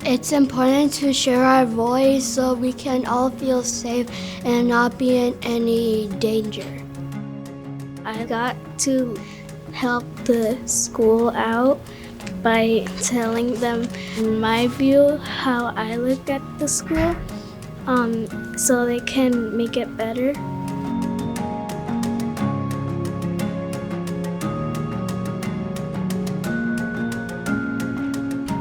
It's important to share our voice so we can all feel safe and not be in any danger. I got to help the school out by telling them my view, how I look at the school, so they can make it better.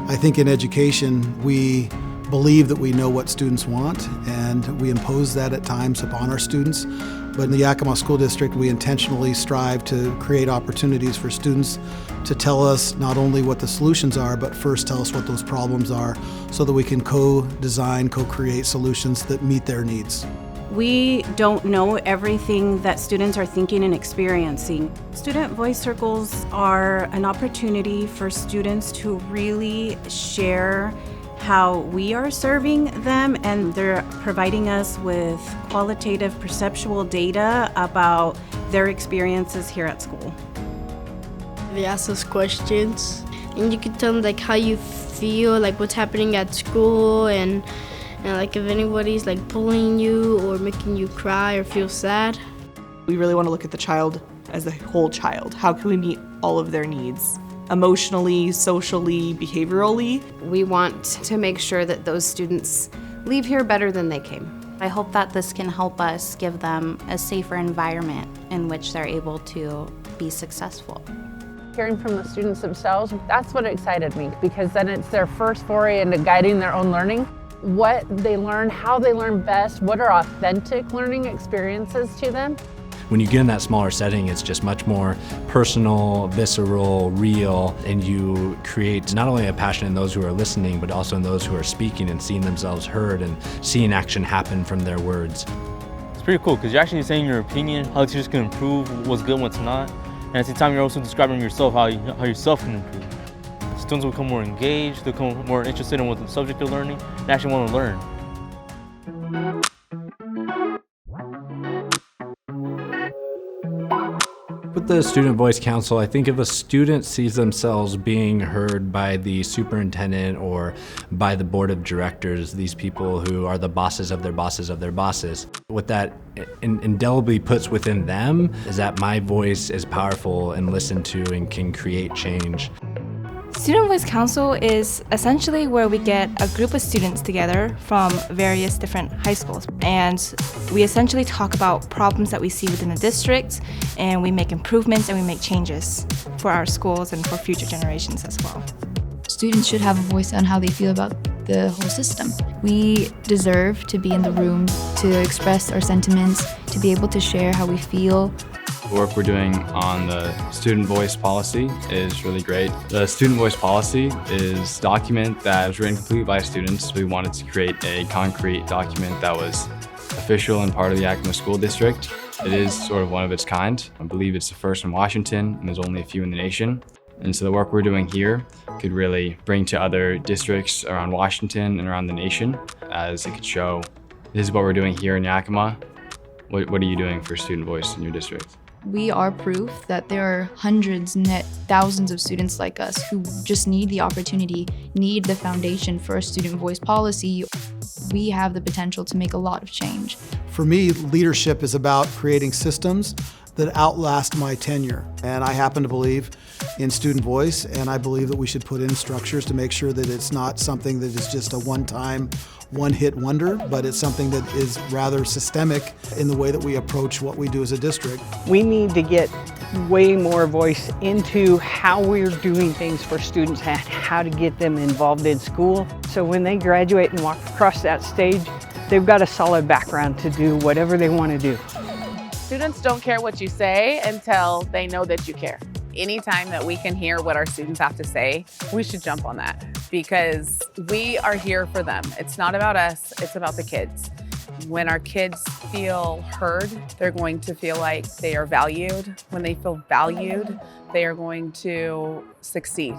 I think in education, we believe that we know what students want, and we impose that at times upon our students. But in the Yakima School District, we intentionally strive to create opportunities for students to tell us not only what the solutions are, but first tell us what those problems are so that we can co-design, co-create solutions that meet their needs. We don't know everything that students are thinking and experiencing. Student voice circles are an opportunity for students to really share how we are serving them, and they're providing us with qualitative perceptual data about their experiences here at school. They ask us questions, and you can tell them like how you feel, like what's happening at school, and like if anybody's like bullying you or making you cry or feel sad. We really want to look at the child as a whole child. How can we meet all of their needs? Emotionally, socially, behaviorally. We want to make sure that those students leave here better than they came. I hope that this can help us give them a safer environment in which they're able to be successful. Hearing from the students themselves, that's what excited me, because then it's their first foray into guiding their own learning. What they learn, how they learn best, what are authentic learning experiences to them. When you get in that smaller setting, it's just much more personal, visceral, real, and you create not only a passion in those who are listening, but also in those who are speaking and seeing themselves heard and seeing action happen from their words. It's pretty cool because you're actually saying your opinion, how the teachers can improve, what's good, what's not, and at the same time you're also describing yourself, how yourself can improve. Students will become more engaged, they'll become more interested in what the subject they're learning, and actually want to learn. With the Student Voice Council, I think if a student sees themselves being heard by the superintendent or by the board of directors, these people who are the bosses of their bosses of their bosses, what that indelibly puts within them is that my voice is powerful and listened to and can create change. Student Voice Council is essentially where we get a group of students together from various different high schools, and we essentially talk about problems that we see within the district, and we make improvements and we make changes for our schools and for future generations as well. Students should have a voice on how they feel about the whole system. We deserve to be in the room to express our sentiments, to be able to share how we feel. The work we're doing on the student voice policy is really great. The student voice policy is a document that was written completely by students. We wanted to create a concrete document that was official and part of the Yakima School District. It is sort of one of its kind. I believe it's the first in Washington, and there's only a few in the nation. And so the work we're doing here could really bring to other districts around Washington and around the nation, as it could show, this is what we're doing here in Yakima. What are you doing for student voice in your district? We are proof that there are hundreds, thousands of students like us who just need the opportunity, need the foundation for a student voice policy. We have the potential to make a lot of change. For me, leadership is about creating systems that outlast my tenure. And I happen to believe in student voice, and I believe that we should put in structures to make sure that it's not something that is just a one-time, one-hit wonder, but it's something that is rather systemic in the way that we approach what we do as a district. We need to get way more voice into how we're doing things for students and how to get them involved in school. So when they graduate and walk across that stage, they've got a solid background to do whatever they want to do. Students don't care what you say until they know that you care. Anytime that we can hear what our students have to say, we should jump on that because we are here for them. It's not about us, it's about the kids. When our kids feel heard, they're going to feel like they are valued. When they feel valued, they are going to succeed.